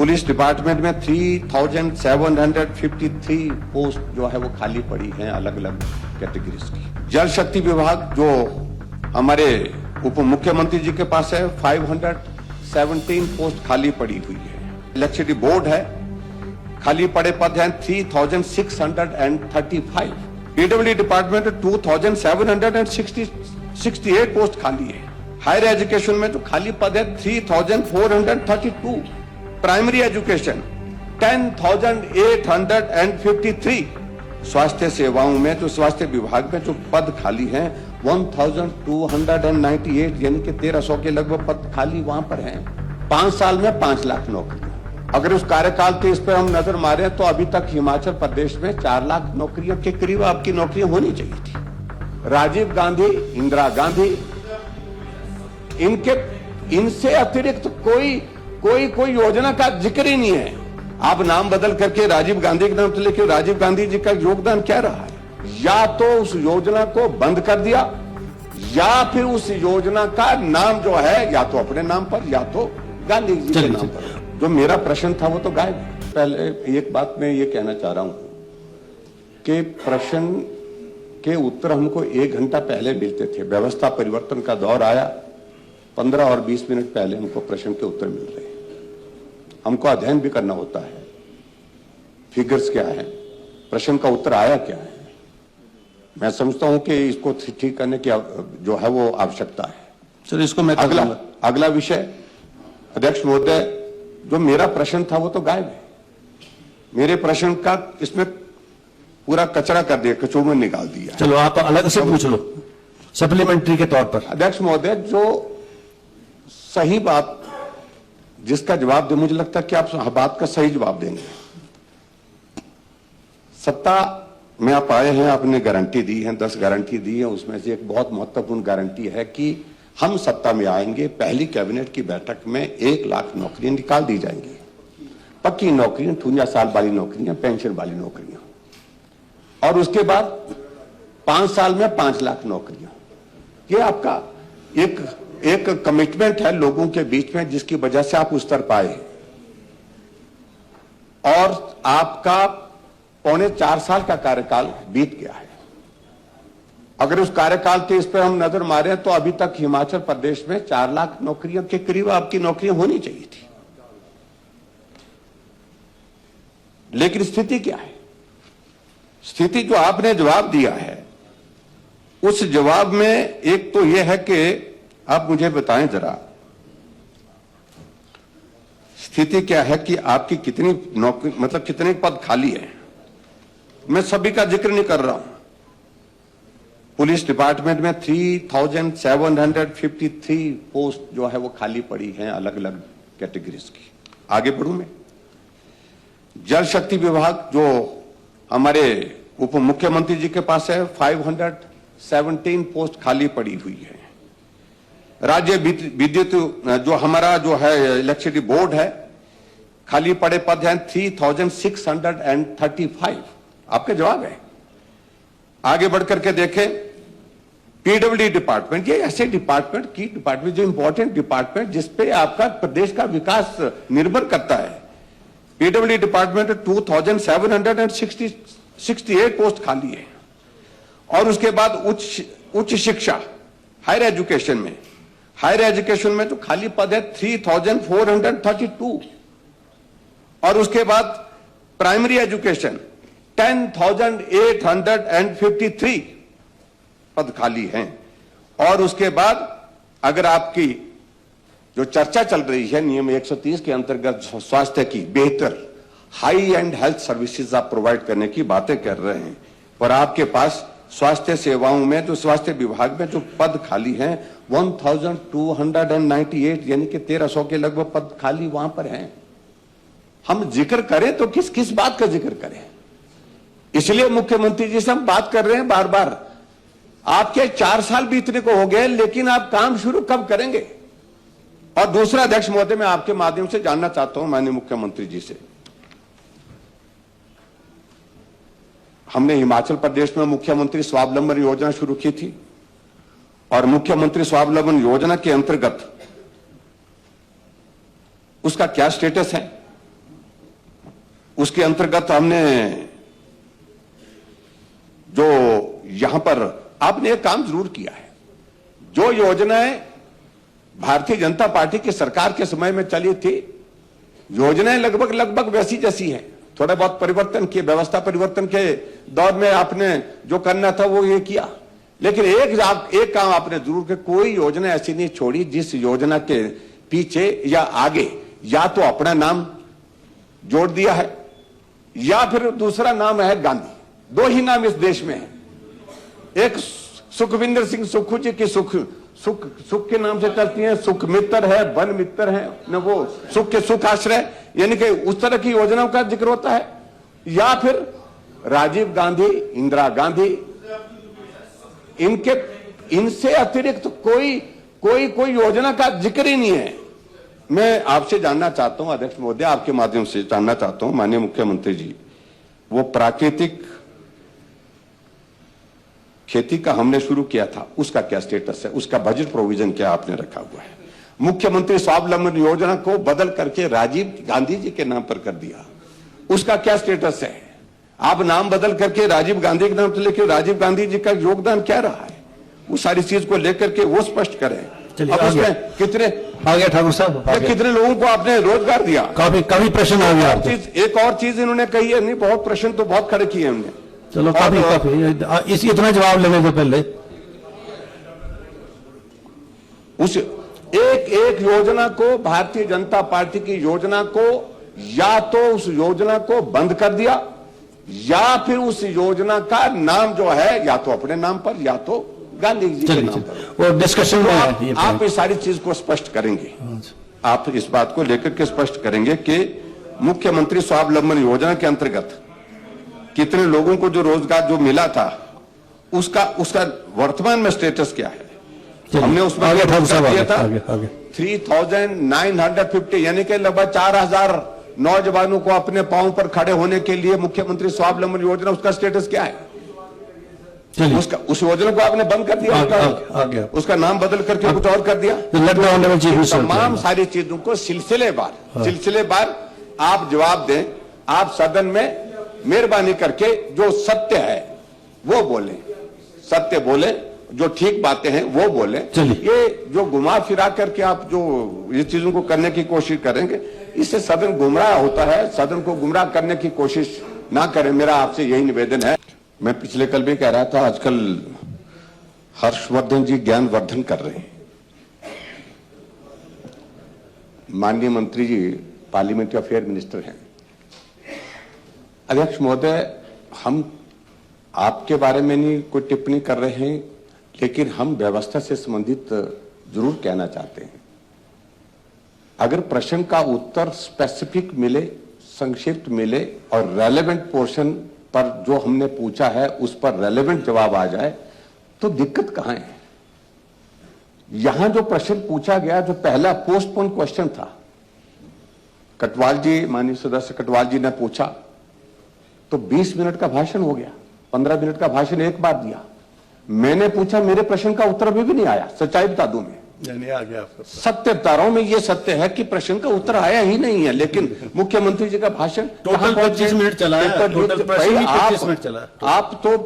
Police department में 3753 post जो है वो खाली पड़ी हैं अलग अलग कैटेगरीज की। जल शक्ति विभाग जो हमारे उप मुख्यमंत्री जी के पास है 517 पोस्ट खाली पड़ी हुई है। इलेक्ट्रिसिटी बोर्ड है, खाली पड़े पद हैं 3635। पीडब्ल्यूडी डिपार्टमेंट 2768 पोस्ट खाली है। हायर एजुकेशन में जो खाली पद है 3432। Primary education 10,853। स्वास्थ्य सेवाओं में जो स्वास्थ्य विभाग में जो पद खाली हैं 1,298 यानी कि 1300 के लगभग पद खाली वहां पर हैं। 5 साल में 5 लाख नौकरियां। अगर उस कार्यकाल के इस पर हम नजर मारें तो अभी तक हिमाचल प्रदेश में 4 लाख नौकरियों के करीब आपकी नौकरियां होनी चाहिए थी। राजीव गांधी, इंदिरा गांधी, इनसे अतिरिक्त कोई योजना का जिक्र ही नहीं है। आप नाम बदल करके राजीव गांधी के नाम से लेकिन राजीव गांधी जी का योगदान क्या रहा है? या तो उस योजना को बंद कर दिया या फिर उस योजना का नाम जो है या तो अपने नाम पर या तो गांधी जी के नाम पर। जो मेरा प्रश्न था वो तो गायब है। पहले एक बात मैं ये कहना चाह रहा हूं कि प्रश्न के उत्तर हमको 1 घंटा पहले मिलते थे। व्यवस्था परिवर्तन का दौर आया, 15 और 20 मिनट पहले हमको प्रश्न के उत्तर मिल रहे हैं। हमको अध्ययन भी करना होता है, फिगर्स क्या है, प्रश्न का उत्तर आया क्या है। मैं समझता हूं कि इसको ठीक करने की जो है वो आवश्यकता है। सर इसको मैं अगला विषय अध्यक्ष महोदय, जो मेरा प्रश्न था वो तो गायब है। मेरे प्रश्न का इसमें पूरा कचरा कर दिया, कचौड़ में निकाल दिया। चलो आप अलग से पूछ लो सप्लीमेंट्री के तौर पर। अध्यक्ष महोदय, जो सही बात जिसका जवाब दे, मुझे लगता है कि आप बात का सही जवाब देंगे। सत्ता में आप आए हैं, आपने गारंटी दी है, 10 गारंटी दी है। उसमें से एक बहुत महत्वपूर्ण गारंटी है कि हम सत्ता में आएंगे, पहली कैबिनेट की बैठक में 1 लाख नौकरियां निकाल दी जाएंगी। पक्की नौकरियां, 58 साल वाली नौकरियां, पेंशन वाली नौकरियां, और उसके बाद 5 साल में 5 लाख नौकरियां। ये आपका एक कमिटमेंट है लोगों के बीच में, जिसकी वजह से आप उस तरफ आए। और आपका 3.25 साल का कार्यकाल बीत गया है। अगर उस कार्यकाल के इस पर हम नजर मारें तो अभी तक हिमाचल प्रदेश में 4 लाख नौकरियों के करीब आपकी नौकरियां होनी चाहिए थी। लेकिन स्थिति क्या है? स्थिति जो आपने जवाब दिया है उस जवाब में एक तो यह है कि आप मुझे बताएं जरा, स्थिति क्या है कि आपकी कितनी नौकरी, मतलब कितने पद खाली हैं? मैं सभी का जिक्र नहीं कर रहा हूं। पुलिस डिपार्टमेंट में 3753 पोस्ट जो है वो खाली पड़ी हैं अलग अलग कैटेगरीज की। आगे बढ़ूं मैं, जल शक्ति विभाग जो हमारे उप मुख्यमंत्री जी के पास है 517 पोस्ट खाली पड़ी हुई है। राज्य विद्युत जो हमारा जो है इलेक्ट्रिसिटी बोर्ड है, खाली पड़े पद हैं 3635। आपके जवाब है। आगे बढ़कर के देखें, पीडब्ल्यूडी डिपार्टमेंट, ये ऐसे डिपार्टमेंट जो इंपॉर्टेंट डिपार्टमेंट जिसपे आपका प्रदेश का विकास निर्भर करता है। पीडब्ल्यूडी डिपार्टमेंट 2768 पोस्ट खाली है। और उसके बाद उच्च शिक्षा, हायर एजुकेशन में जो खाली पद है 3432। और उसके बाद प्राइमरी एजुकेशन 10,853 पद खाली हैं। और उसके बाद अगर आपकी जो चर्चा चल रही है नियम 130 के अंतर्गत स्वास्थ्य की बेहतर हाई एंड हेल्थ सर्विसेज आप प्रोवाइड करने की बातें कर रहे हैं, पर आपके पास स्वास्थ्य सेवाओं में जो स्वास्थ्य विभाग में जो पद खाली हैं 1,298 यानी कि 1300 के लगभग पद खाली वहां पर हैं। हम जिक्र करें तो किस बात का जिक्र करें? इसलिए मुख्यमंत्री जी से हम बात कर रहे हैं बार बार। आपके 4 साल बीतने को हो गए, लेकिन आप काम शुरू कब करेंगे? और दूसरा अध्यक्ष महोदय, मैं आपके माध्यम से जानना चाहता हूं माननीय मुख्यमंत्री जी से, हमने हिमाचल प्रदेश में मुख्यमंत्री स्वावलंबन योजना शुरू की थी और मुख्यमंत्री स्वावलंबन योजना के अंतर्गत उसका क्या स्टेटस है? उसके अंतर्गत हमने जो यहां पर आपने एक काम जरूर किया है। जो योजनाएं भारतीय जनता पार्टी की सरकार के समय में चली थी, योजनाएं लगभग वैसी जैसी हैं। थोड़ा बहुत परिवर्तन किए, व्यवस्था परिवर्तन के दौर में आपने जो करना था वो ये किया, लेकिन एक काम आपने जरूर किया, कोई योजना ऐसी नहीं छोड़ी जिस योजना के पीछे या आगे या तो अपना नाम जोड़ दिया है या फिर दूसरा नाम है गांधी। दो ही नाम इस देश में है। एक सुखविंदर सिंह सुक्खू जी की सुख के नाम से चलती है, सुख मित्र है, वन मित्र है न, वो सुख के सुख आश्रय, यानी कि उस तरह की योजनाओं का जिक्र होता है। या फिर राजीव गांधी, इंदिरा गांधी, इनसे अतिरिक्त कोई योजना का जिक्र ही नहीं है। मैं आपसे जानना चाहता हूं अध्यक्ष महोदय, आपके माध्यम से जानना चाहता हूं माननीय मुख्यमंत्री जी, वो प्राकृतिक खेती का हमने शुरू किया था, उसका क्या स्टेटस है? उसका बजट प्रोविजन क्या आपने रखा हुआ है? मुख्यमंत्री स्वावलंबन योजना को बदल करके राजीव गांधी जी के नाम पर कर दिया, उसका क्या स्टेटस है? आप नाम बदल करके राजीव गांधी के नाम से लेकर राजीव गांधी जी का योगदान क्या रहा है, वो सारी चीज को लेकर के वो स्पष्ट करें। अब उसमें कितने आ गया ठाकुर साहब, कितने लोगों को आपने रोजगार दिया? काफी प्रश्न आ गया आपके। एक और चीज इन्होंने कही है, नहीं बहुत प्रश्न तो बहुत खड़े किए हमने। चलो काफी इस इतना जवाब लेने से पहले उस एक योजना को, भारतीय जनता पार्टी की योजना को, या तो उस योजना को बंद कर दिया या फिर उस योजना का नाम जो है या तो अपने नाम पर या तो गांधी जी के नाम पर। वो डिस्कशन में आप इस सारी चीज को स्पष्ट करेंगे, आप इस बात को लेकर के स्पष्ट करेंगे कि मुख्यमंत्री स्वावलंबन योजना के अंतर्गत कितने लोगों को जो रोजगार जो मिला था उसका वर्तमान में स्टेटस क्या है? हमने उसमें दिया था 3,950, यानी कि लगभग 4,000 नौजवानों को अपने पांव पर खड़े होने के लिए मुख्यमंत्री स्वावलंबन योजना, उसका स्टेटस क्या है? उस योजना को आपने बंद कर दिया, उसका नाम बदल करके कुछ और कर दिया। तमाम सारी चीजों को सिलसिलेवार आप जवाब दें। आप सदन में मेहरबानी करके जो सत्य है वो बोले, सत्य बोले, जो ठीक बातें हैं वो बोले। ये जो घुमा फिरा करके आप जो ये चीजों को करने की कोशिश करेंगे, इससे सदन गुमराह होता है। सदन को गुमराह करने की कोशिश ना करें, मेरा आपसे यही निवेदन है। मैं पिछले कल भी कह रहा था, आजकल हर्षवर्धन जी ज्ञानवर्धन कर रहे हैं। माननीय मंत्री जी पार्लियामेंट्री अफेयर मिनिस्टर हैं। अध्यक्ष महोदय, हम आपके बारे में नहीं कोई टिप्पणी कर रहे हैं, लेकिन हम व्यवस्था से संबंधित जरूर कहना चाहते हैं। अगर प्रश्न का उत्तर स्पेसिफिक मिले, संक्षिप्त मिले और रेलेवेंट पोर्शन पर जो हमने पूछा है उस पर रेलेवेंट जवाब आ जाए तो दिक्कत कहां है? यहां जो प्रश्न पूछा गया, जो पहला पोस्टपोन क्वेश्चन था, कटवाल जी, माननीय सदस्य कटवाल जी ने पूछा तो 20 मिनट का भाषण हो गया, 15 मिनट का भाषण एक बार दिया। मैंने पूछा, मेरे प्रश्न का उत्तर अभी भी नहीं आया। सच्चाई बता दूं, मैं आ गया सत्य बता रहा हूं। मैं ये सत्य है कि प्रश्न का उत्तर आया ही नहीं है, लेकिन मुख्यमंत्री जी का भाषण टोटल 25 मिनट चला है। टोटल प्रश्न ही 25 मिनट चला। आप तो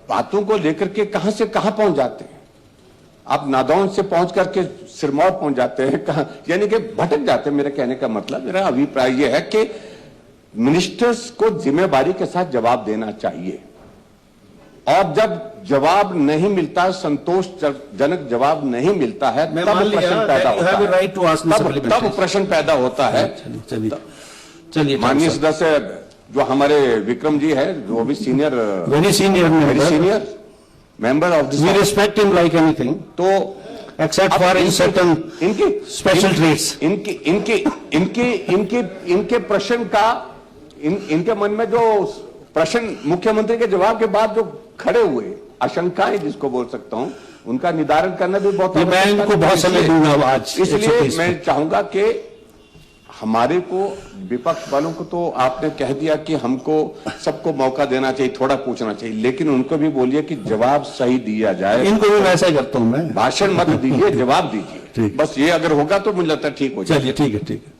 बातों को लेकर के कहां से कहां पहुंच जाते हैं। आप नादौन से पहुंच करके सिरमौर पहुंच जाते हैं, कहां, यानी कि भटक जाते हैं। मेरे कहने का मतलब, मेरा अभिप्राय यह है कि मिनिस्टर्स को जिम्मेदारी के साथ जवाब देना चाहिए, और जब जवाब नहीं मिलता, संतोषजनक जवाब नहीं मिलता है, तब प्रश्न पैदा होता है। चलिए माननीय सदस्य जो हमारे विक्रम जी है, जो भी very senior member of this, we respect him like anything, तो एक्सेप्ट फॉर इन सर्टेन इनकी स्पेशल ट्रीट्स, इनके प्रश्न का, इनके मन में जो प्रश्न मुख्यमंत्री के जवाब के बाद जो खड़े हुए आशंकाएं, जिसको बोल सकता हूं, उनका निदान करना भी बहुत, मैं इनको बहुत समय दूंगा आज। इसलिए मैं चाहूंगा कि हमारे को, विपक्ष वालों को तो आपने कह दिया कि हमको सबको मौका देना चाहिए, थोड़ा पूछना चाहिए, लेकिन उनको भी बोलिए कि जवाब सही दिया जाए। इनको भी वैसा ही करता हूं मैं, भाषण मत दीजिए, जवाब दीजिए। बस ये अगर होगा तो मुझे लगता है ठीक हो जाएगा। चलिए ठीक है।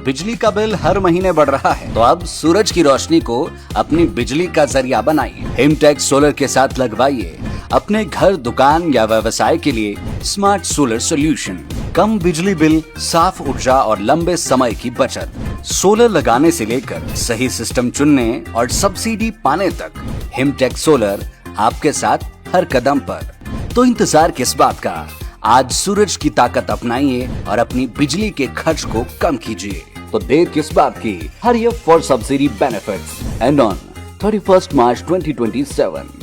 बिजली का बिल हर महीने बढ़ रहा है, तो अब सूरज की रोशनी को अपनी बिजली का जरिया बनाइए। हिमटेक्स सोलर के साथ लगवाइए अपने घर, दुकान या व्यवसाय के लिए स्मार्ट सोलर सॉल्यूशन। कम बिजली बिल, साफ ऊर्जा और लंबे समय की बचत। सोलर लगाने से लेकर सही सिस्टम चुनने और सब्सिडी पाने तक हिमटेक्स सोलर आपके साथ हर कदम पर। तो इंतजार किस बात का? आज सूरज की ताकत अपनाइए और अपनी बिजली के खर्च को कम कीजिए। तो देर किस बात की? हरियर for subsidy benefits and on 31 March 2027।